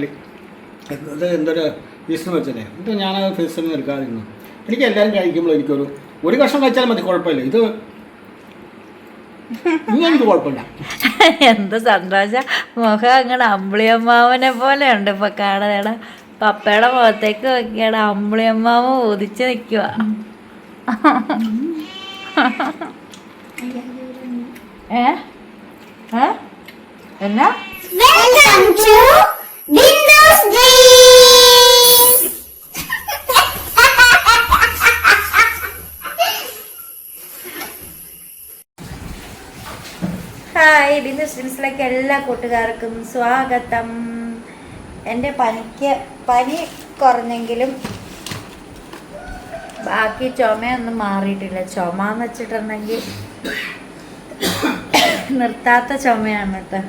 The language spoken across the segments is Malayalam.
അത് എന്തൊരു ഫീസിന് വെച്ചല്ലേ എന്നിട്ട് ഞാനത് ഫീസിന് എടുക്കാതിരുന്നു. എനിക്ക് എല്ലാവരും കഴിക്കുമ്പോൾ ഒരു കഷ്ണം കഴിച്ചാലും മതി, കുഴപ്പമില്ല. ഇത് എനിക്ക് കുഴപ്പമില്ല. എന്ത് സന്തോഷം. മുഖം അങ്ങനെ അമ്പിളിയമ്മാവനെ പോലെ ഉണ്ട് ഇപ്പൊ കാണുന്നേടാ. പപ്പയുടെ മുഖത്തേക്ക് നോക്കിയാടാ, അമ്പിളിയമ്മാവ ഉദിച്ച് നിൽക്കുക. എന്നാ ഹായ്, ബിന്ദുസ് ഡ്രീംസിലേക്ക് എല്ലാ കൂട്ടുകാർക്കും സ്വാഗതം. എൻ്റെ പനി കുറഞ്ഞെങ്കിലും ബാക്കി ചുമയൊന്നും മാറിയിട്ടില്ല. ചുമ എന്ന് വെച്ചിട്ടുണ്ടെങ്കിൽ നിർത്താത്ത ചുമയാണ് കേട്ടോ.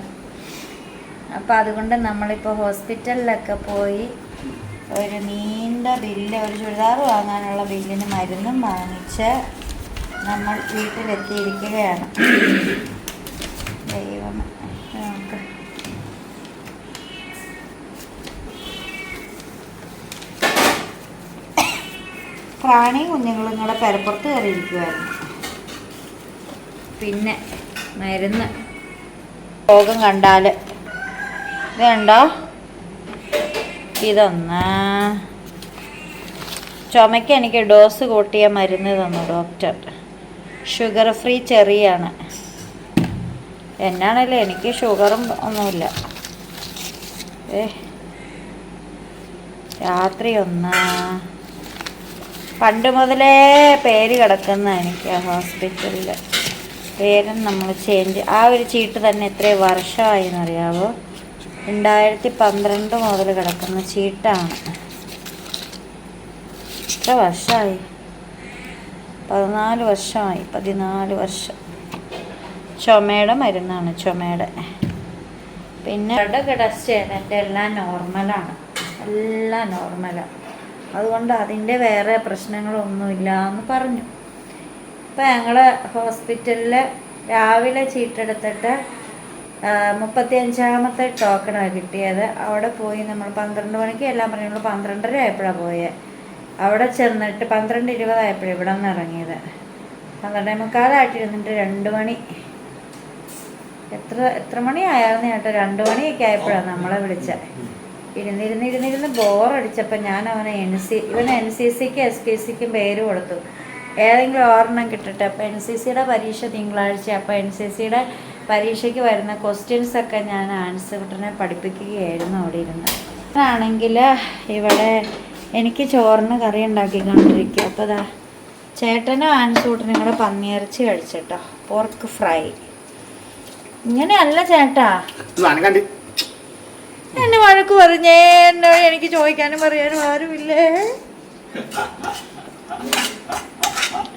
അപ്പം അതുകൊണ്ട് നമ്മളിപ്പോൾ ഹോസ്പിറ്റലിലൊക്കെ പോയി ഒരു നീണ്ട ബില്ല്, ഒരു ചുരിദാർ വാങ്ങാനുള്ള ബില്ലിന് മരുന്നും വാങ്ങിച്ച് നമ്മൾ വീട്ടിലെത്തിയിരിക്കുകയാണ്. ദൈവം നമുക്ക് പ്രാണിയും കുഞ്ഞുങ്ങളും കൂടെ പെരപ്പുറത്ത് കയറിയിരിക്കുമായിരുന്നു. പിന്നെ മരുന്ന് രോഗം കണ്ടാൽ ഇതുണ്ടോ, ഇതൊന്ന് ചുമയ്ക്ക് എനിക്ക് ഡോസ് കൂട്ടിയ മരുന്ന് തന്നു ഡോക്ടർ. ഷുഗർ ഫ്രീ ചെറിയാണ്. എന്നാണല്ലേ, എനിക്ക് ഷുഗറും ഒന്നുമില്ല. രാത്രി ഒന്ന് പണ്ട് മുതലേ പേര് കിടക്കുന്ന എനിക്ക് ഹോസ്പിറ്റലിൽ പേരും നമ്മൾ ചേഞ്ച്. ആ ഒരു ചീട്ട് തന്നെ എത്ര വർഷമായി എന്നറിയാവോ? 2012 മുതൽ കിടക്കുന്ന ചീട്ടാണ്. എത്ര വർഷമായി? 14 വർഷമായി. 14 വർഷം. ചുമയുടെ മരുന്നാണ്, ചുമയുടെ. പിന്നെ ബ്ലഡൊക്കെ ടെസ്റ്റ് ചെയ്തതിൻ്റെ എല്ലാം നോർമലാണ്, എല്ലാം നോർമലാണ്. അതുകൊണ്ട് അതിൻ്റെ വേറെ പ്രശ്നങ്ങളൊന്നുമില്ല എന്ന് പറഞ്ഞു. ഇപ്പം ഞങ്ങൾ ഹോസ്പിറ്റലിൽ രാവിലെ ചീട്ടെടുത്തിട്ട് 35ാമത്തെ ടോക്കണാണ് കിട്ടിയത്. അവിടെ പോയി നമ്മൾ 12 മണിക്ക് എല്ലാം പറഞ്ഞു. നമ്മൾ 12:30 ആയപ്പോഴാണ് പോയത്. അവിടെ ചെന്നിട്ട് 12:20 ആയപ്പോഴാണ് ഇവിടെ നിന്ന് ഇറങ്ങിയത്. 12:45 2 മണി. എത്ര മണിയായിരുന്നു ചേട്ടാ? 2 മണിയൊക്കെ ആയപ്പോഴാണ് നമ്മളെ വിളിച്ചത്. ഇരുന്നിരുന്ന് ബോറടിച്ചപ്പോൾ ഞാൻ ഇവന് NCCക്കും SPCക്കും പേര് കൊടുത്തു. ഏതെങ്കിലും ഒരെണ്ണം കിട്ടട്ടെ. അപ്പോൾ NCCയുടെ പരീക്ഷ തിങ്കളാഴ്ച. അപ്പോൾ NCCയുടെ പരീക്ഷയ്ക്ക് വരുന്ന ക്വസ്റ്റ്യൻസൊക്കെ ഞാൻ ആൻസറിനെ പഠിപ്പിക്കുകയായിരുന്നു അവിടെ ഇരുന്ന്. ആണെങ്കിൽ ഇവിടെ എനിക്ക് ചോറിന് കറി ഉണ്ടാക്കിക്കൊണ്ടിരിക്കുക. അപ്പോൾ അതാ ചേട്ടനും ആൻസൂട്ടനും കൂടെ പന്നിയിറച്ചി കഴിച്ചിട്ടോ, പോർക്ക് ഫ്രൈ. ഇങ്ങനെയല്ല ചേട്ടാ, എന്നെ വഴക്ക് പറഞ്ഞേ. എനിക്ക് ചോദിക്കാനും പറയാനും ആരുമില്ലേ.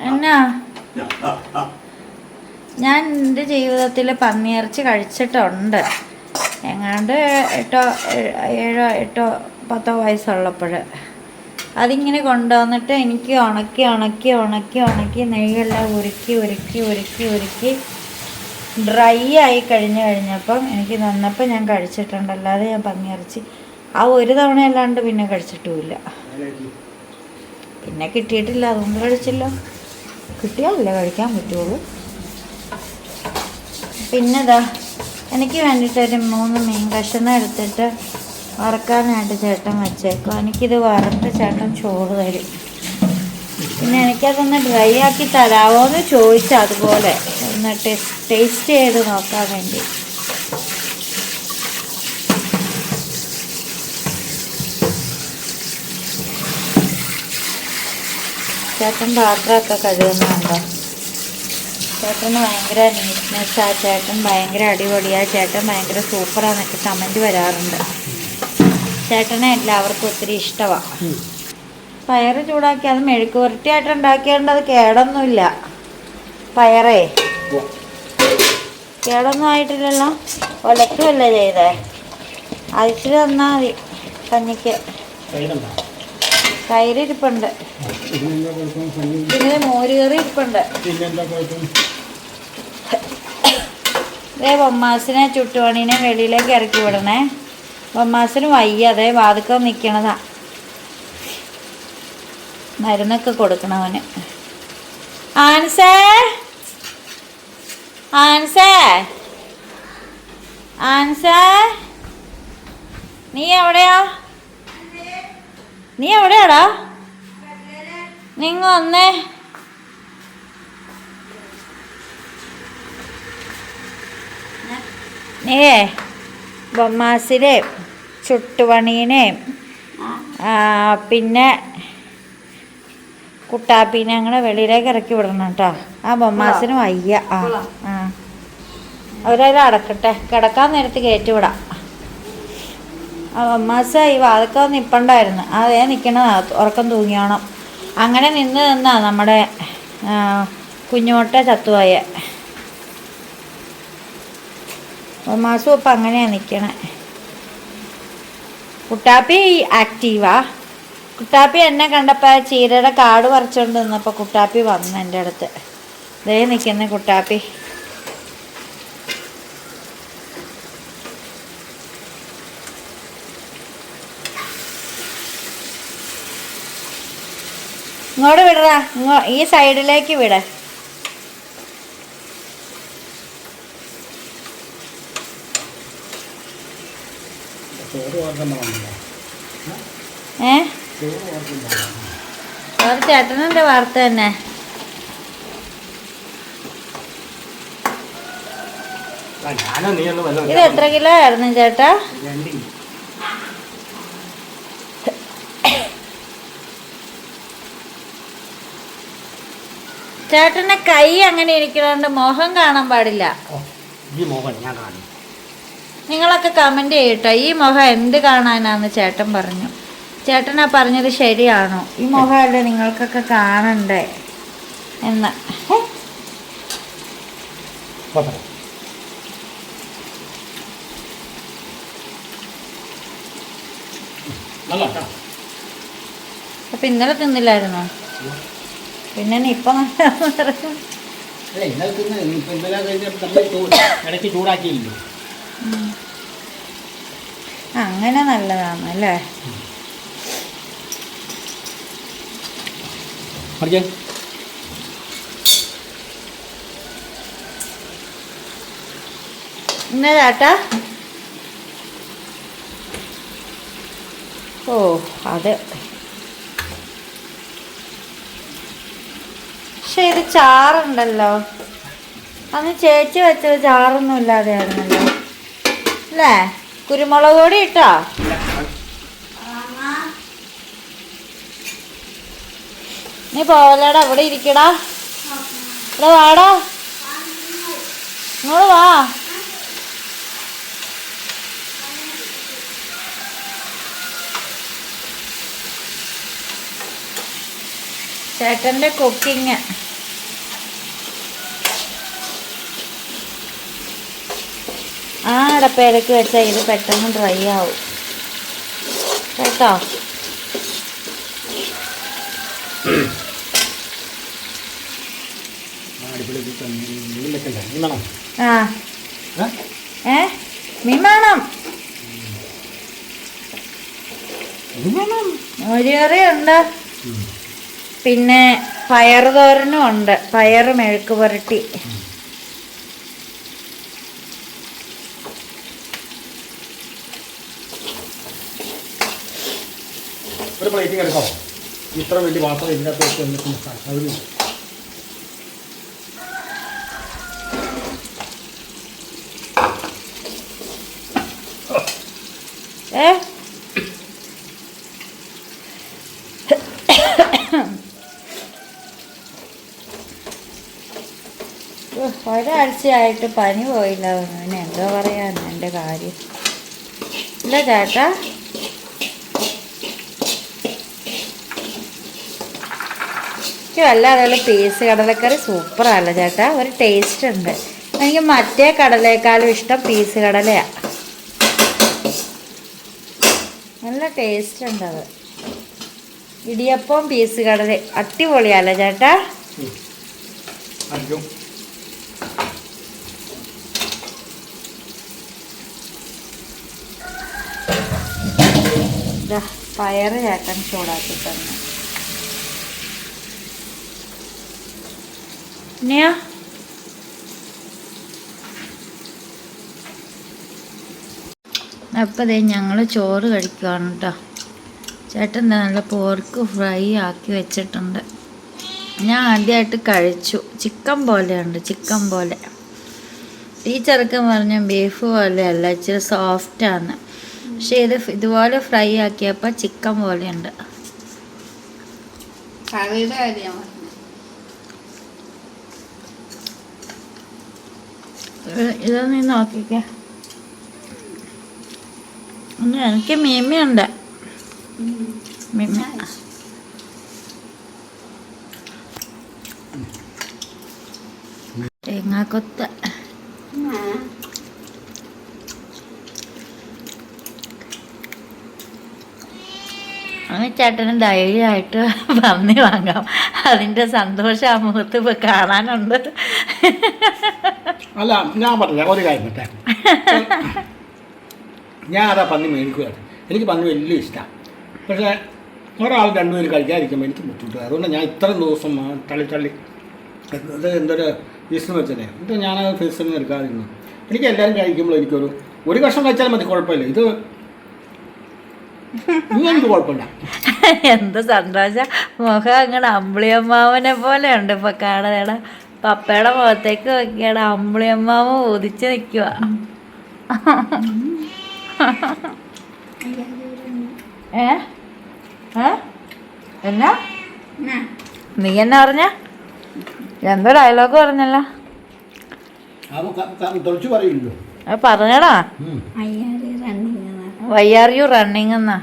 എന്നാ, ഞാൻ എൻ്റെ ജീവിതത്തിൽ പന്നിയിറച്ചി കഴിച്ചിട്ടുണ്ട്. എങ്ങാണ്ട് 7, 8, 10 വയസ്സുള്ളപ്പോൾ അതിങ്ങനെ കൊണ്ടുവന്നിട്ട് എനിക്ക് ഉണക്കി നെയ്യെല്ലാം ഉരുക്കി ഡ്രൈ ആയി കഴിഞ്ഞപ്പം എനിക്ക് നന്നപ്പോൾ ഞാൻ കഴിച്ചിട്ടുണ്ട്. അല്ലാതെ ഞാൻ പന്നിയിറച്ചി ആ ഒരു തവണ അല്ലാണ്ട് പിന്നെ കഴിച്ചിട്ടുമില്ല. പിന്നെ കിട്ടിയിട്ടില്ല, അതുകൊണ്ട് കഴിച്ചില്ല. കിട്ടിയാലല്ലേ കഴിക്കാൻ പറ്റുള്ളൂ. പിന്നെ ഇതാ എനിക്ക് വേണ്ടിയിട്ടൊരു 3 മീൻ കഷ്ണം എടുത്തിട്ട് വറക്കാനായിട്ട് ചേട്ടൻ വച്ചേക്കും. എനിക്കിത് വറുത്ത് ചേട്ടൻ ചോറ് തരും. പിന്നെ എനിക്കതൊന്ന് ഡ്രൈ ആക്കി തരാമോ എന്ന് ചോദിച്ചാൽ അതുപോലെ ഒന്ന് ടേസ്റ്റ് ചെയ്ത് നോക്കാൻ വേണ്ടി. ചേട്ടൻ പാത്രമൊക്കെ കഴുകുന്നുണ്ടോ? ചേട്ടന് ഭയങ്കര നീറ്റ്നെസ്സാണ്. ചേട്ടൻ ഭയങ്കര അടിപൊളിയാണ്. ചേട്ടൻ ഭയങ്കര സൂപ്പറാന്നൊക്കെ കമൻറ്റ് വരാറുണ്ട്. ചേട്ടനെ എല്ലാവർക്കും ഒത്തിരി ഇഷ്ടമാണ്. പയറ് ചൂടാക്കി അത് മെഴുക്ക് പുരട്ടിയായിട്ട് ഉണ്ടാക്കിയോണ്ട് അത് കേടൊന്നുമില്ല. പയറേ കേടൊന്നും ആയിട്ടില്ലല്ലോ. ഒലക്കുമല്ലേ ചെയ്തേ. അരിച്ചിട്ട് തന്നാൽ മതി. കഞ്ഞിക്ക് തൈര് ഇരിപ്പുണ്ട്, പിന്നെ മോരുകറി ഇരിപ്പുണ്ട്. ബൊമ്മാസിനെ ചുട്ടുപണീനെ വെളിയിലേക്ക് ഇറക്കി വിടണേ. ബൊമ്മാസിന് വയ്യ, അതേ വാതുക്ക നിൽക്കണതാ. മരുന്നൊക്കെ കൊടുക്കണവന്. ആൻസേ ആൻസേ ആൻസേ നീ എവിടെയാ? നീ എവിടെയാടാ? നിങ്ങ വന്നേ. നീയേ ബൊമ്മാസിനെ ചുട്ടുപണീനെ പിന്നെ കുട്ടാപ്പീനെ അങ്ങനെ വെളിയിലേക്ക് ഇറക്കി വിടണം കേട്ടോ. ആ ബൊമ്മാസിന് വയ്യ. ആ അവരെല്ലാം അടക്കട്ടെ, കിടക്കാൻ നേരത്ത് കയറ്റി വിടാം. ആ ബൊമ്മാസ് ഈ വാതൊക്കെ നിൽപ്പണ്ടായിരുന്നു, അതേ നിൽക്കണതാ, ഉറക്കം തൂങ്ങിയോണം. അങ്ങനെ നിന്നാ നമ്മുടെ കുഞ്ഞുമുട്ട ചത്തുപോയ. ബൊമ്മാസും ഇപ്പം അങ്ങനെയാണ് നിൽക്കണേ. കുട്ടാപ്പി ആക്റ്റീവാ. കുട്ടാപ്പി എന്നെ കണ്ടപ്പോൾ ചീരയുടെ കാട് പറിച്ചുകൊണ്ട് നിന്നപ്പോൾ കുട്ടാപ്പി വന്നു എൻ്റെ അടുത്ത്. ദേ നിൽക്കുന്ന കുട്ടാപ്പി. ഇങ്ങോട്ട് വിടറാ, ഈ സൈഡിലേക്ക് വിട. ഒരു ചേട്ടനുണ്ട് വാർത്ത തന്നെ. ഇത് എത്ര കിലോ ആയിരുന്നു ചേട്ടാ? ചേട്ടന്റെ കൈ അങ്ങനെ ഇരിക്കണോണ്ട് മുഖം കാണാൻ പാടില്ല. നിങ്ങളൊക്കെ കമന്റ് ചെയ്യട്ടോ, ഈ മുഖം എന്ത് കാണാനാന്ന് ചേട്ടൻ പറഞ്ഞു. ചേട്ടനാ പറഞ്ഞത് ശരിയാണോ? ഈ മുഖമല്ലേ നിങ്ങൾക്കൊക്കെ കാണണ്ടേ എന്ന്. അപ്പൊ ഇന്നലെ തിന്നില്ലായിരുന്നോ? പിന്നെ ഇപ്പൊ അങ്ങനെ നല്ലതാണ് അല്ലേ? ഇന്ന ചേട്ടാ. ഓ അത് പക്ഷെ ഇത് ചാറുണ്ടല്ലോ, അന്ന് ചേച്ചി വെച്ചത് ചാറൊന്നും ഇല്ലാതെ ആയിരുന്നല്ലോ അല്ലേ? കുരുമുളക് പൊടി ഇട്ടോ? നീ പോവലടാ, ഇവിടെ ഇരിക്കടാ, ഇവിടെ വാടാ, ഇങ്ങോട്ട് വാ. ചേട്ടൻ്റെ കുക്കിങ്. ആ അടപ്പേരക്ക് വെച്ചാൽ ഇത് പെട്ടെന്ന് ഡ്രൈ ആവും കേട്ടോ. ആ മീൻ വേണം. മോരുകറിയുണ്ട്, പിന്നെ പയറ് തോരനും ഉണ്ട്, പയറ് മെഴുക്ക് പുരട്ടി. ഒരു പ്ലേറ്റിങ് എടുക്കാം. ഇത്ര വലിയ പാത്രം ഇതിനകത്ത് ഒരാഴ്ചയായിട്ട് പനി പോയില്ല. പിന്നെ എന്തോ പറയാൻ എൻ്റെ കാര്യം ഇല്ല ചേട്ടാ. എനിക്ക് വല്ലാതെ പീസ് കടലക്കറി സൂപ്പറല്ല ചേട്ടാ, ഒരു ടേസ്റ്റ് ഉണ്ട്. എനിക്ക് മറ്റേ കടലേക്കാളും ഇഷ്ടം പീസ് കടലയാണ്. നല്ല ടേസ്റ്റ് ഉണ്ട് അത്. ഇടിയപ്പം പീസ് കടല അടിപൊളിയല്ലേ ചേട്ടാ? ഇതാ പയറ് ചേട്ടൻ ചൂടാക്കി തന്നു. ഇനിയാ അപ്പം ദേ ഞങ്ങൾ ചോറ് കഴിക്കുകയാണ് കേട്ടോ. ചേട്ടൻ നല്ല പോർക്ക് ഫ്രൈ ആക്കി വെച്ചിട്ടുണ്ട്. ഞാൻ ആദ്യമായിട്ട് കഴിച്ചു. ചിക്കൻ പോലെയുണ്ട്, ചിക്കൻ പോലെ. ഈ ചെറുക്കൻ പറഞ്ഞ ബീഫ് പോലെയല്ല, ഇച്ചിരി സോഫ്റ്റാണ്. പക്ഷേ ഇതുപോലെ ഫ്രൈ ആക്കിയപ്പോൾ ചിക്കൻ പോലെയുണ്ട്. ഇതൊന്ന് നോക്കിക്കേ. എനിക്ക് മീമിയുണ്ട്. മീമി തേങ്ങാക്കൊത്ത്. ചേട്ടന് ധൈര്യമായിട്ട് പന്നി വാങ്ങാം. അതിൻ്റെ സന്തോഷം ആ മുഖത്ത് ഇപ്പോൾ കാണാനുണ്ട്. അല്ല ഞാൻ പറഞ്ഞില്ല ഒരു കാര്യം പറ്റേ, ഞാൻ അതാ പന്നി മേടിക്കുകയാണ്. എനിക്ക് പന്നി വലിയ ഇഷ്ടമാണ്. പക്ഷേ ഒരാൾ രണ്ടുപേര് കഴിക്കാതിരിക്കുമ്പോൾ എനിക്ക് ബുദ്ധിമുട്ട്. അതുകൊണ്ട് ഞാൻ ഇത്രയും ദിവസം തള്ളി ഇത് എന്തൊരു ഈസ്റ്റർ വെച്ചതേ, എന്നിട്ട് ഞാനത് ഫേസിൽ എടുക്കാതിരുന്നു. എനിക്ക് എല്ലാവരും കഴിക്കുമ്പോൾ ഒരു കഷ്ണം കഴിച്ചാലും മതി, കുഴപ്പമില്ല. ഇത് എനിക്ക് കുഴപ്പമില്ല. എന്ത് സന്തോഷം. മുഖം അങ്ങനെ അമ്പിളിയമ്മാവനെ പോലെ ഉണ്ട് ഇപ്പൊ കാണാൻ. പപ്പയുടെ മുഖത്തേക്ക് നോക്കിയാണ് അമ്പിളിയമ്മാവ ഉദിച്ച് നിൽക്കുക. എന്നാ നീ എന്നാ പറഞ്ഞ? എന്തോ ഡയലോഗ് പറഞ്ഞല്ലോ. അത് പറഞ്ഞടാ. വൈ ആർ യു റണ്ണിങ് എന്നാ.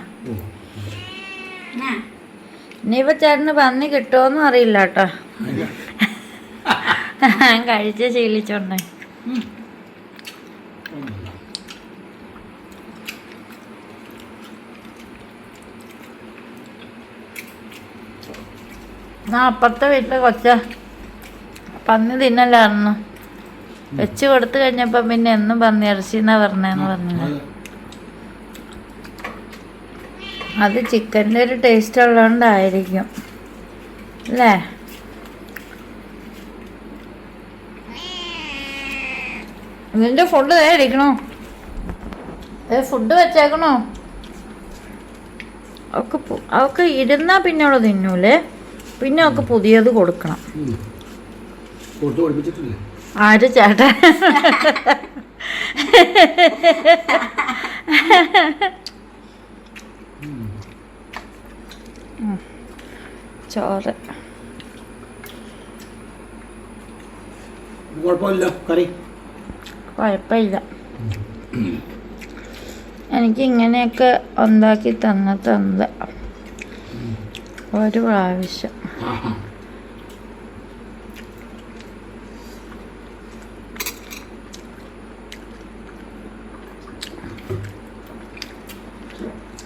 ഇനിയിപ്പോ ചേട്ടന് പന്നി കിട്ടുമോന്നും അറിയില്ല കേട്ടോ. ഞാൻ കഴിച്ച് ശീലിച്ചോണ്ടേ. അപ്പുറത്തെ വീട്ടിലെ പന്നി തിന്നല്ലായിരുന്നു. വെച്ച് കൊടുത്തു കഴിഞ്ഞപ്പോ പിന്നെ എന്നും പന്നി ഇറച്ചിന്നാ പറഞ്ഞെന്ന് പറഞ്ഞത്. അത് ചിക്കൻ്റെ ഒരു ടേസ്റ്റ് ഉള്ളതുകൊണ്ടായിരിക്കും അല്ലേ? ഇതിൻ്റെ ഫുഡ് ഇരിക്കണോ? ഫുഡ് വെച്ചേക്കണോ? അവൾക്ക് ഇരുന്നാ പിന്നെ അവള് തിന്നൂലേ. പിന്നെ അവൾക്ക് പുതിയത് കൊടുക്കണം. ആര് ചേട്ടൻ? ചോറ് കുഴപ്പമില്ല. എനിക്ക് ഇങ്ങനെയൊക്കെ ഉണ്ടാക്കി തന്നത് ഒരു പ്രാവശ്യം.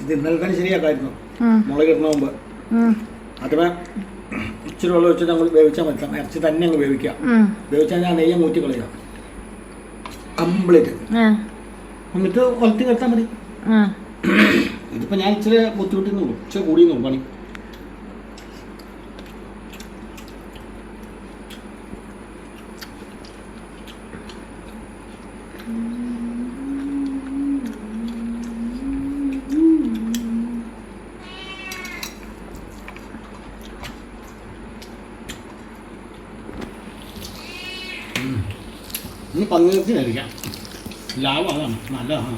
ഇത് ഇന്നലെ തന്നെ ശരിയാക്കായിരുന്നു. മുളക് ഇടുന്ന മുമ്പ് അതിന് ഇച്ചിരി വെള്ളം വെച്ച് നമ്മൾ വേവിച്ചാൽ മതി. ഇറച്ചി തന്നെ അങ്ങ് വേവിക്കാം. വേവിച്ചാൽ ഞാൻ നെയ്യം മൂറ്റി കളയാം കംപ്ലീറ്റ്. എന്നിട്ട് കൊലത്തി കിടത്താൽ മതി. ഇതിപ്പോൾ ഞാൻ ഇച്ചിരി ബുദ്ധിമുട്ടിന്നുള്ളൂ, ഇച്ചിരി കൂടിയെന്നുള്ളൂ പണി. ഇനി പന്നിയിറച്ചി കഴിക്കാം. ലാഭം അതാണ്, നല്ലതാണ്.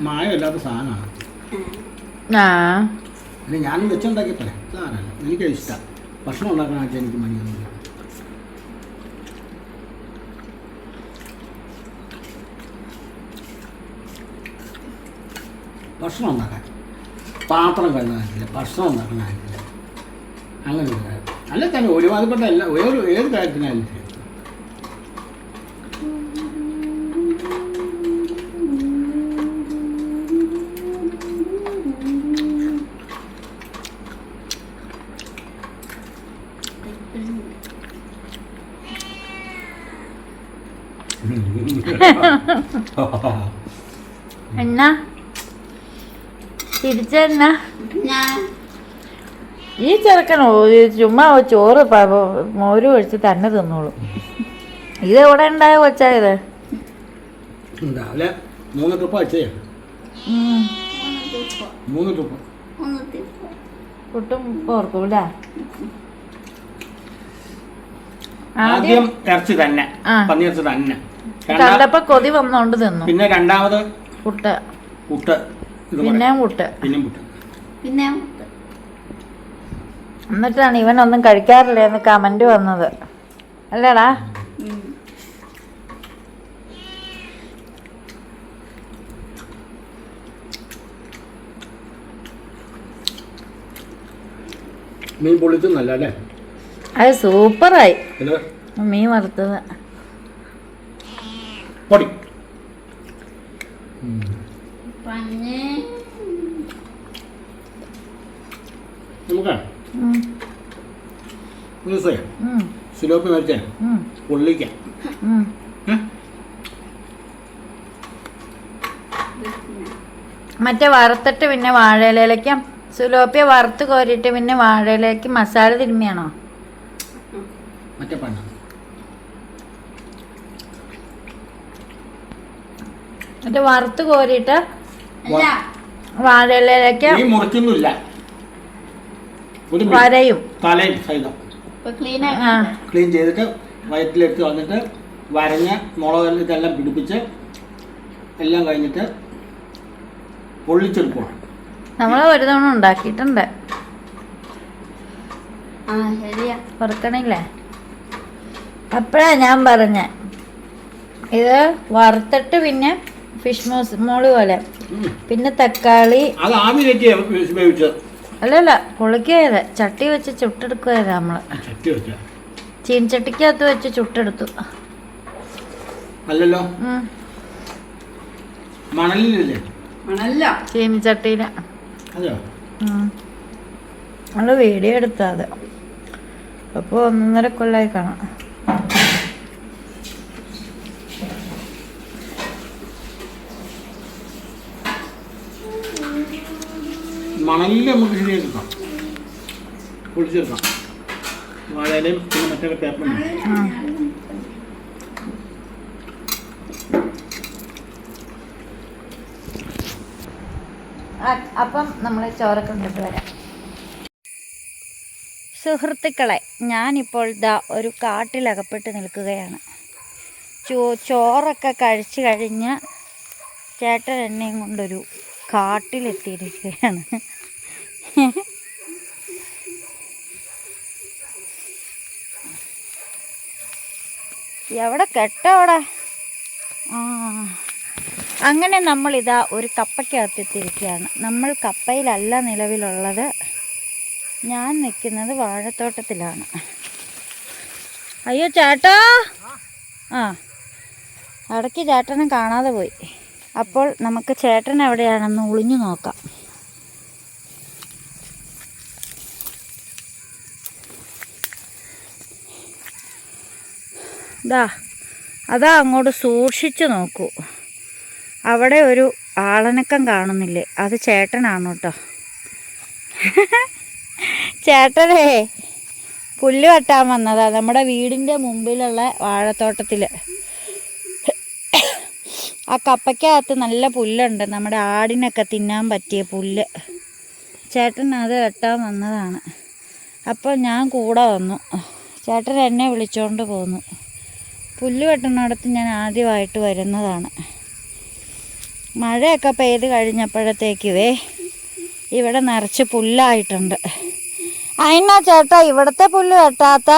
മായമില്ലാത്ത സാധനമാണ്. പിന്നെ ഞാനും വെച്ചുണ്ടാക്കിയപ്പോലെ സാധനമല്ല. എനിക്കത് ഇഷ്ടം. ഭക്ഷണം ഉണ്ടാക്കാൻ വെച്ചാൽ എനിക്ക് മണിയൊന്നുമില്ല. ഭക്ഷണം ഉണ്ടാക്കാൻ പാത്രം കഴുകാനില്ല, ഭക്ഷണം ഉണ്ടാക്കാനായിട്ടില്ല. അങ്ങനെ ഒരു കാര്യം അല്ല തന്നെ ഒരുമാതിരിപ്പെട്ട ഏത് കാര്യത്തിനായാലും ശരി. എന്നാ തിരിച്ചെന്നാ ഞാൻ ഈ ചെറുക്കനോ ചുമ്മാ ചോറ് മോര് ഒഴിച്ച് തന്നെ തിന്നോളൂ. ഇത് എവിടെ ഉണ്ടായ കൊച്ചായത്? രാവിലെ 3 ട്രിപ്പ് അടിച്ചേ. 3 ട്രിപ്പ്. പുട്ടും ഓർക്കൂല. ആദ്യം ഇറച്ചി തന്നെ, പന്നിയിറച്ചി തന്നെ കണ്ടപ്പോ കൊതി വന്നോണ്ട് തിന്നു. പിന്നെ രണ്ടാമത് പുട്ട്, പുട്ട്, പിന്നെയും പുട്ട്, പിന്നെയും പുട്ട്. പിന്നെ എന്നിട്ടാണ് ഇവനൊന്നും കഴിക്കാറില്ല എന്ന് കമന്റ് വന്നത് അല്ലേടാ? മീൻ പൊള്ളിച്ചൊന്നല്ല അല്ലേ? അത് സൂപ്പറായി. മീൻ വറുത്തത് പൊടി. നമുക്ക് സിലോപ്പി മരിച്ചേ പൊള്ളിക്കാം. മറ്റേ വറുത്തിട്ട് പിന്നെ വാഴയിലേക്ക് സുലോപ്പിയ വറുത്ത് കോരിയിട്ട് പിന്നെ വാഴയിലേക്ക് മസാല തിരുമ്മിയാണോ? മറ്റേ പണ്ണ മറ്റേ വറുത്ത് കോരിയിട്ട് വാഴയിലേക്ക് മുറിക്കൊന്നുമില്ല, വരയും തലയും സൈതം ക്ലീൻ ചെയ്തിട്ട് വയറ്റിലെടുത്ത് വന്നിട്ട് വരഞ്ഞ് മുളക് ഇതെല്ലാം പിടിപ്പിച്ച് എല്ലാം കഴിഞ്ഞിട്ട് പൊള്ളിച്ചെടുക്കണം. നമ്മൾ ഒരു തവണ ഉണ്ടാക്കിയിട്ടുണ്ട്. വറുക്കണില്ലേ? അപ്പോഴാ ഞാൻ പറഞ്ഞ ഇത് വറുത്തിട്ട് പിന്നെ ഫിഷ് മോള് പോലെ പിന്നെ തക്കാളി അല്ലല്ല പൊളിക്കയത് ചട്ടി വെച്ച് ചുട്ടെടുക്കുകയത് നമ്മള്. ചീൻചട്ടിക്കകത്ത് വെച്ച് ചുട്ടെടുത്തു. അല്ലല്ലോ, മണലിലല്ലേ? ചീനിച്ചട്ടിയില് നമ്മള് വീഡിയോ എടുത്തത്. അപ്പൊ 1.5 കൊല്ലായി കാണാം. മണലിൽ നമുക്ക് ശരിയാക്കാം, പൊളിച്ചെടുക്കാം. വാഴയിലയും പിന്നെ മറ്റേ പേപ്പറും. അപ്പം നമ്മൾ ചോറൊക്കെ കൊണ്ടിട്ട് വരാം. സുഹൃത്തുക്കളെ, ഞാനിപ്പോൾ ഒരു കാട്ടിലകപ്പെട്ട് നിൽക്കുകയാണ്. ചോറൊക്കെ കഴിച്ച് കഴിഞ്ഞ് ചേട്ടൻ എന്നെയും കൊണ്ടൊരു കാട്ടിലെത്തിയിരിക്കുകയാണ്. എവിടെ കെട്ടവിടെ? അങ്ങനെ നമ്മളിതാ ഒരു കപ്പയ്ക്കകത്തെത്തിയിരിക്കുകയാണ്. നമ്മൾ കപ്പയിലല്ല നിലവിലുള്ളത്. ഞാൻ നിൽക്കുന്നത് വാഴത്തോട്ടത്തിലാണ്. അയ്യോ ചേട്ടാ! ഇടയ്ക്ക് ചേട്ടനെ കാണാതെ പോയി. അപ്പോൾ നമുക്ക് ചേട്ടൻ എവിടെയാണെന്ന് ഒളിഞ്ഞു നോക്കാം. അതാ അങ്ങോട്ട് സൂക്ഷിച്ചു നോക്കൂ. അവിടെ ഒരു ആളനക്കം കാണുന്നില്ലേ? അത് ചേട്ടനാണ് കേട്ടോ. ചേട്ടനേ പുല്ല് വെട്ടാൻ വന്നതാ നമ്മുടെ വീടിൻ്റെ മുമ്പിലുള്ള വാഴത്തോട്ടത്തിൽ. ആ കപ്പയ്ക്കകത്ത് നല്ല പുല്ലുണ്ട്, നമ്മുടെ ആടിനൊക്കെ തിന്നാൻ പറ്റിയ പുല്ല്. ചേട്ടൻ അത് വെട്ടാൻ വന്നതാണ്. അപ്പോൾ ഞാൻ കൂടെ വന്നു. ചേട്ടൻ എന്നെ വിളിച്ചുകൊണ്ട് പോന്നു. പുല്ല് വെട്ടുന്നിടത്ത് ഞാൻ ആദ്യമായിട്ട് വരുന്നതാണ്. മഴയൊക്കെ പെയ്ത് കഴിഞ്ഞപ്പോഴത്തേക്കുവേ ഇവിടെ നിറച്ച് പുല്ലായിട്ടുണ്ട്. അതിനാ ചേട്ടാ ഇവിടുത്തെ പുല്ല് വെട്ടാത്ത?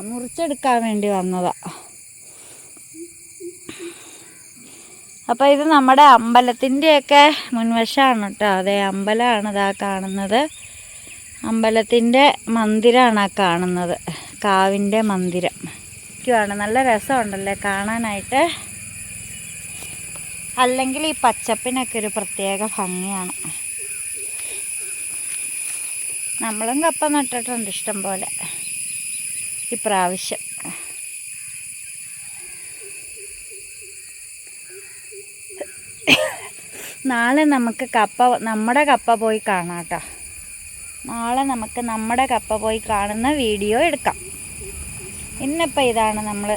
മുറിച്ചെടുക്കാൻ വേണ്ടി വന്നതാ. അപ്പോൾ ഇത് നമ്മുടെ അമ്പലത്തിൻ്റെയൊക്കെ മുൻവശമാണ് കേട്ടോ. അതെ, അമ്പലമാണ് ഇതാ കാണുന്നത്. അമ്പലത്തിൻ്റെ മന്ദിരമാണ് ആ കാണുന്നത്, കാവിൻ്റെ മന്ദിരം. നല്ല രസമുണ്ടല്ലേ കാണാനായിട്ട്. അല്ലെങ്കിൽ ഈ പച്ചപ്പിനൊക്കെ ഒരു പ്രത്യേക ഭംഗിയാണ്. നമ്മളും കപ്പ നട്ടിട്ടുണ്ട് ഇഷ്ടം പോലെ ഇപ്രാവശ്യം. നാളെ നമുക്ക് നമ്മുടെ കപ്പ പോയി കാണാം കേട്ടോ. നാളെ നമുക്ക് നമ്മുടെ കപ്പ പോയി കാണുന്ന വീഡിയോ എടുക്കാം. ഇന്നിപ്പോൾ ഇതാണ് നമ്മൾ.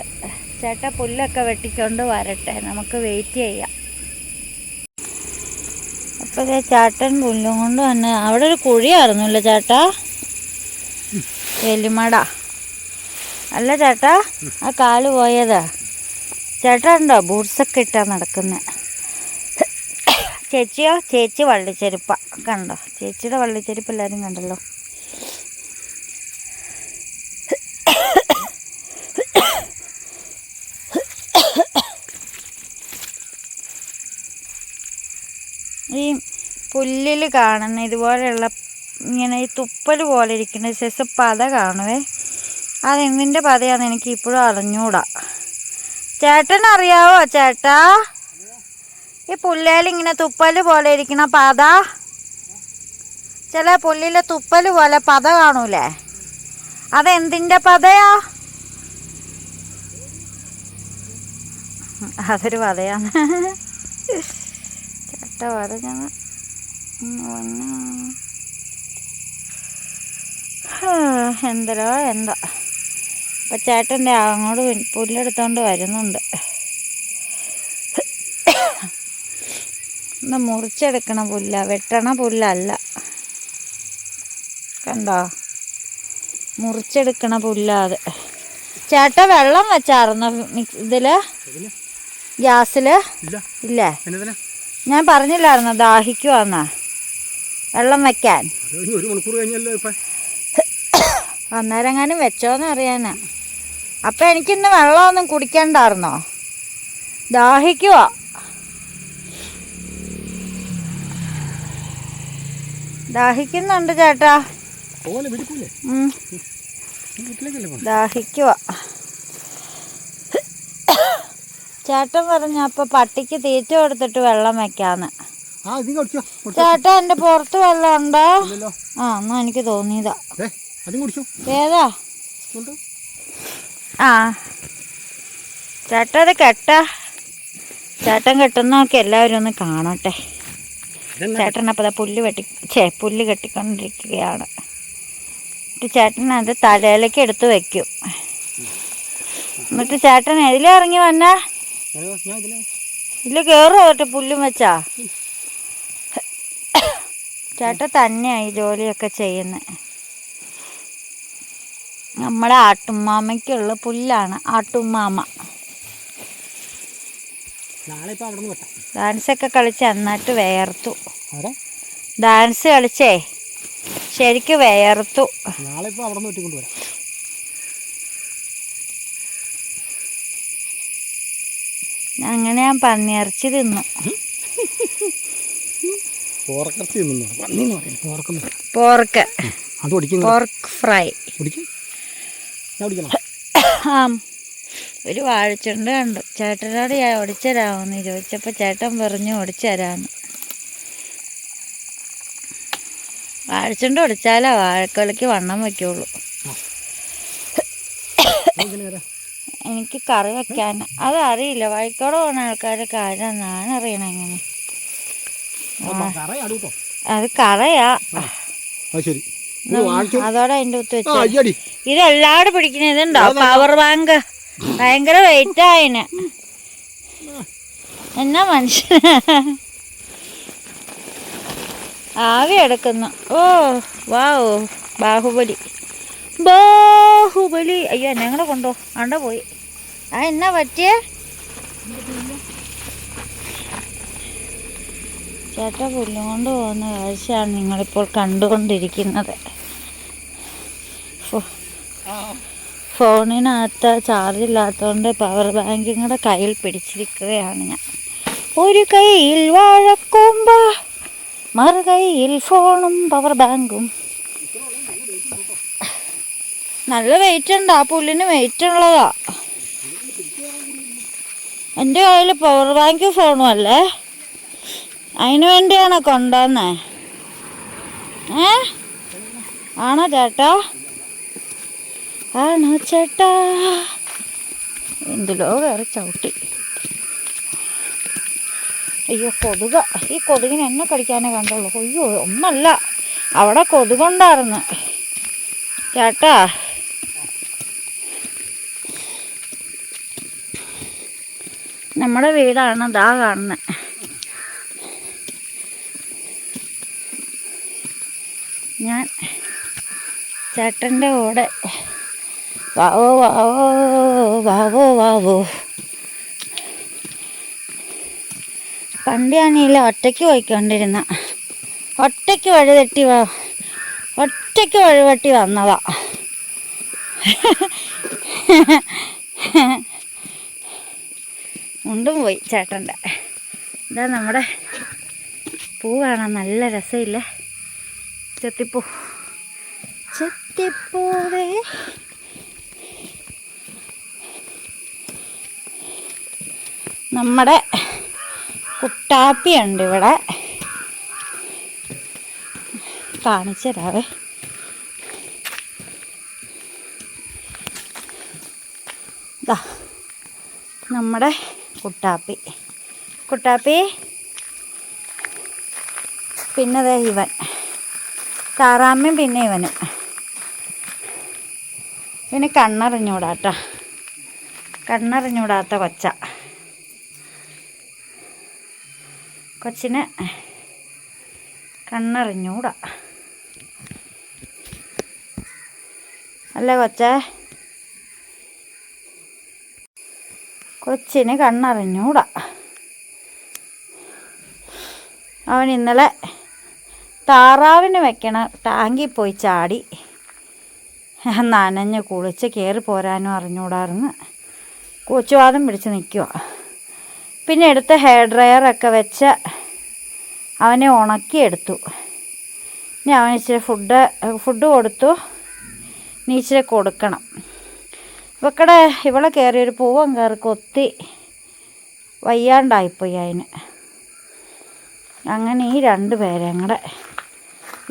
ചേട്ടാ പുല്ലൊക്കെ വെട്ടിക്കൊണ്ട് വരട്ടെ, നമുക്ക് വെയിറ്റ് ചെയ്യാം. അപ്പോൾ ഇതേ ചേട്ടൻ പുല്ലും കൊണ്ട് തന്നെ. അവിടെ ഒരു കുഴിയായിരുന്നല്ലോ ചേട്ടാ, എലിമട അല്ല ചേട്ടാ ആ കാല് പോയതാ. ചേട്ടാ ഉണ്ടോ ബൂട്ട്സൊക്കെ ഇട്ടാ നടക്കുന്നത്. ചേച്ചിയോ? ചേച്ചി വള്ളിച്ചെരുപ്പ കണ്ടോ? ചേച്ചിയുടെ വള്ളിച്ചെരുപ്പ് എല്ലാവരും കണ്ടല്ലോ. ഈ പുല്ലിൽ കാണുന്ന ഇതുപോലെയുള്ള ഇങ്ങനെ ഈ തുപ്പൽ പോലെ ഇരിക്കുന്ന സൈസ് പത കാണുവേ. അതെന്തിൻ്റെ പതയാന്ന് എനിക്ക് ഇപ്പോഴും അറിഞ്ഞൂടാ. ചേട്ടനറിയാവോ ചേട്ടാ? ഈ പുല്ലേൽ ഇങ്ങനെ തുപ്പൽ പോലെ ഇരിക്കുന്ന പത, ചില പുല്ലിലെ തുപ്പൽ പോലെ പത കാണൂലേ, അതെന്തിൻ്റെ പതയാ? അതൊരു പതയാണ് ചേട്ടാ പറഞ്ഞത്. എന്തോ എന്താ. അപ്പം ചേട്ടൻ്റെ അങ്ങോട്ട് പുല്ലെടുത്തോണ്ട് വരുന്നുണ്ട്. ഒന്ന് മുറിച്ചെടുക്കണ പുല്ല, വെട്ടണ പുല്ലല്ല കണ്ടോ, മുറിച്ചെടുക്കണ പുല്ല അത്. ചേട്ടാ വെള്ളം വെച്ചായിരുന്നു ഇതിൽ, ഗ്യാസിൽ? ഇല്ലേ, ഞാൻ പറഞ്ഞില്ലായിരുന്നോ ദാഹിക്കുവാന്നാ വെള്ളം വെക്കാൻ. അന്നേരം എങ്ങാനും വെച്ചോന്ന് അറിയാനാ. അപ്പം എനിക്കിന്ന് വെള്ളമൊന്നും കുടിക്കണ്ടായിരുന്നോ? ദാഹിക്കുവാ. ദാഹിക്കുന്നുണ്ട് ചേട്ടാ, ദാഹിക്കുവാ. ചേട്ടൻ പറഞ്ഞ അപ്പൊ പട്ടിക്ക് തീറ്റ കൊടുത്തിട്ട് വെള്ളം വെക്കാന്ന്. ചേട്ടാ എന്റെ പുറത്ത് വെള്ളം ഉണ്ടോ? ആ എന്നാ എനിക്ക് തോന്നിയതാ. ഏതാ? ആ ചേട്ടാ അത് കെട്ടാ. ചേട്ടൻ കെട്ടുന്നൊക്കെ എല്ലാവരും ഒന്ന് കാണട്ടെ. ചേട്ടൻ അപ്പോൾ പുല്ല് കെട്ടിക്കൊണ്ടിരിക്കുകയാണ്. ചേട്ടൻ അത് തലയിലേക്ക് എടുത്ത് വെക്കും. എന്നിട്ട് ചേട്ടൻ എതിലിറങ്ങി വന്നാ ഇതിൽ കയറും പുല്ലും വെച്ചാ. ചേട്ടൻ തന്നെയായി ജോലിയൊക്കെ ചെയ്യുന്നത്. നമ്മുടെ ആട്ടുമ്മാമയ്ക്കുള്ള പുല്ലാണ് ആട്ടുമ്മാമ. ഡാൻസൊക്കെ കളിച്ച് നന്നായിട്ട് വേർത്തു. ഡാൻസ് കളിച്ചേ ശരിക്കും വേർത്തു. അങ്ങനെ ഞാൻ പന്നിയിറച്ചി തിന്നു. Pork fry. ആ ഒരു വാഴച്ചുണ്ട് കണ്ടു. ചേട്ടനോട് ഞാൻ ഒടിച്ചു തരാമെന്ന് ചോദിച്ചപ്പോൾ ചേട്ടൻ പറഞ്ഞു ഒടിച്ചു തരാമെന്ന്. വാഴച്ചുണ്ട് ഒടിച്ചാലാ വാഴക്കൊലയ്ക്ക് വണ്ണം വയ്ക്കുള്ളൂ. എനിക്ക് കറി വെക്കാൻ അതറിയില്ല. വഴിക്കോടെ പോകുന്ന ആൾക്കാരുടെ കാര്യം ഞാനറിയണം എങ്ങനെ. അത് കറയാ. അതോടെ അതിൻ്റെ കുത്ത് വെച്ചു. ഇതെല്ലാവരും പിടിക്കുന്ന ഇതുണ്ടോ പവർ ബാങ്ക്. ഭയങ്കര വെയിറ്റ് ആയിന്. എന്നാ മനുഷ്യൻ ആവി എടുക്കുന്നു. ഓ വാവോ ബാഹുബലി. അയ്യോ എന്നെ കൂടെ കൊണ്ടോ ആണ്ട പോയി. ആ എന്നാ പറ്റിയേ? ചേട്ടാ പുല്ലും കൊണ്ട് പോകുന്ന കാഴ്ചയാണ് നിങ്ങളിപ്പോൾ കണ്ടുകൊണ്ടിരിക്കുന്നത്. ഫോണിനകത്ത് ചാർജ് ഇല്ലാത്തതുകൊണ്ട് പവർ ബാങ്കും കൂടെ കയ്യിൽ പിടിച്ചിരിക്കുകയാണ് ഞാൻ. ഒരു കയ്യിൽ വാഴക്കൊമ്പ്, മറു കയ്യിൽ ഫോണും പവർ ബാങ്കും. നല്ല വെയിറ്റ് ഉണ്ട്. ആ പുല്ലിന് വെയിറ്റ് ഉള്ളതാ. എൻ്റെ കയ്യിൽ പവർ ബാങ്കും ഫോണും അല്ലേ. അതിന് വേണ്ടിയാണോ കൊണ്ടുവന്നേ? ആണോ ചേട്ടാ? ആണോ ചേട്ടാ? എന്തിലോ കയറി ചവിട്ടി. അയ്യോ കൊതുക്, ഈ കൊതുകിന് എന്നെ കടിക്കാനേ കണ്ടുള്ളൂ. അയ്യോ ഒന്നല്ല, അവിടെ കൊതുകുണ്ടായിരുന്നു ചേട്ടാ. നമ്മുടെ വീടാണ് ദാ കാണുന്നത്. ഞാൻ ചേട്ടൻ്റെ കൂടെ വാവോ വാവോ വാവോ വാവോ. പണ്ട് ഞാനില്ല ഒറ്റയ്ക്ക് പോയിക്കൊണ്ടിരുന്ന, ഒറ്റയ്ക്ക് വഴിവെട്ടി വന്നതാ. മുണ്ടും പോയി ചേട്ടൻ്റെ. ഇതാ നമ്മുടെ പൂ കാണാൻ നല്ല രസമില്ലേ, ചെത്തിപ്പൂവേ. നമ്മുടെ കുട്ടാപ്പിയുണ്ട് ഇവിടെ, കാണിച്ചു തരാവേ. ഇതാ നമ്മുടെ കുട്ടാപ്പി. പിന്നെ ദേ ഇവൻ താറാമ്മയും, പിന്നെ ഇവന് കണ്ണറിഞ്ഞൂടാത്ത കൊച്ചിന് കണ്ണറിഞ്ഞൂടാ അല്ലേ കൊച്ചേ? കൊച്ചിന് കണ്ണറിഞ്ഞൂടാ. അവൻ ഇന്നലെ താറാവിന് വെക്കണ ടാങ്കിൽ പോയി ചാടി നനഞ്ഞ് കുളിച്ച് കയറി പോരാനും അറിഞ്ഞൂടായിരുന്നു. കൂച്ചുവാദം പിടിച്ച് നിൽക്കുക. പിന്നെ എടുത്ത് ഹെയർ ഡ്രയറൊക്കെ വെച്ച് അവനെ ഉണക്കിയെടുത്തു. ഇനി അവന് ഇച്ചിരി ഫുഡ് കൊടുത്തു. ഇനി ഇച്ചിരി കൊടുക്കണം. ഇവളെ കയറിയൊരു പൂവൻ കയറി കൊത്തി വയ്യാണ്ടായിപ്പോയി അതിന്. അങ്ങനെ ഈ 2 പേരെയും കൂടെ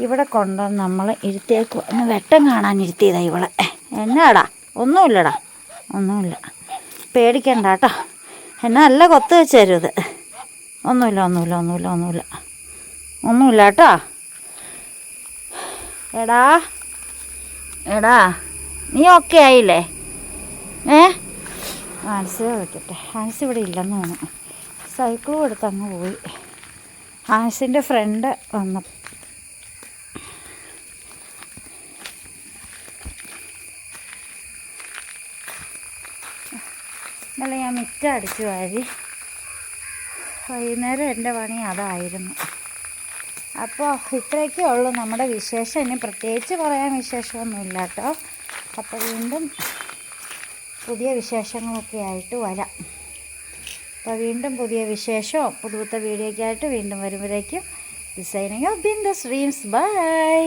ഇവിടെ കൊണ്ടുവന്ന് നമ്മൾ ഇരുത്തിയേക്കും. ഒന്ന് വെട്ടം കാണാൻ ഇരുത്തിയതാ ഇവളെ. എന്നാടാ? ഒന്നുമില്ലടാ, ഒന്നുമില്ല, പേടിക്കണ്ട കേട്ടോ. എന്നാ നല്ല കൊത്ത് വെച്ച് തരുത്. ഒന്നുമില്ല കേട്ടോ. എടാ നീ ഓക്കെ ആയില്ലേ? ആൻസി വിളിക്കട്ടെ. ആൻസി ഇവിടെ ഇല്ലെന്ന് തോന്നുന്നു. സൈക്കിളും എടുത്ത് അങ്ങ് പോയി. ആൻസിൻ്റെ ഫ്രണ്ട് വന്നു. ഇന്നലെ ഞാൻ മിറ്റം അടിച്ചു വാരി. വൈകുന്നേരം എൻ്റെ പണി അതായിരുന്നു. അപ്പോൾ ഇത്രയൊക്കെ ഉള്ളൂ നമ്മുടെ വിശേഷം. ഇനി പ്രത്യേകിച്ച് പറയാൻ വിശേഷമൊന്നുമില്ല കേട്ടോ. അപ്പോൾ വീണ്ടും പുതിയ വിശേഷങ്ങളൊക്കെ ആയിട്ട് വരാം. അപ്പോൾ വീണ്ടും പുതിയ വിശേഷവും പുതുത്ത വീഡിയോയ്ക്കായിട്ട് വീണ്ടും വരുമ്പോഴേക്കും ഡിസൈനിങ് ഓഫ് ബിന്ദസ് ഡ്രീംസ്. ബൈ.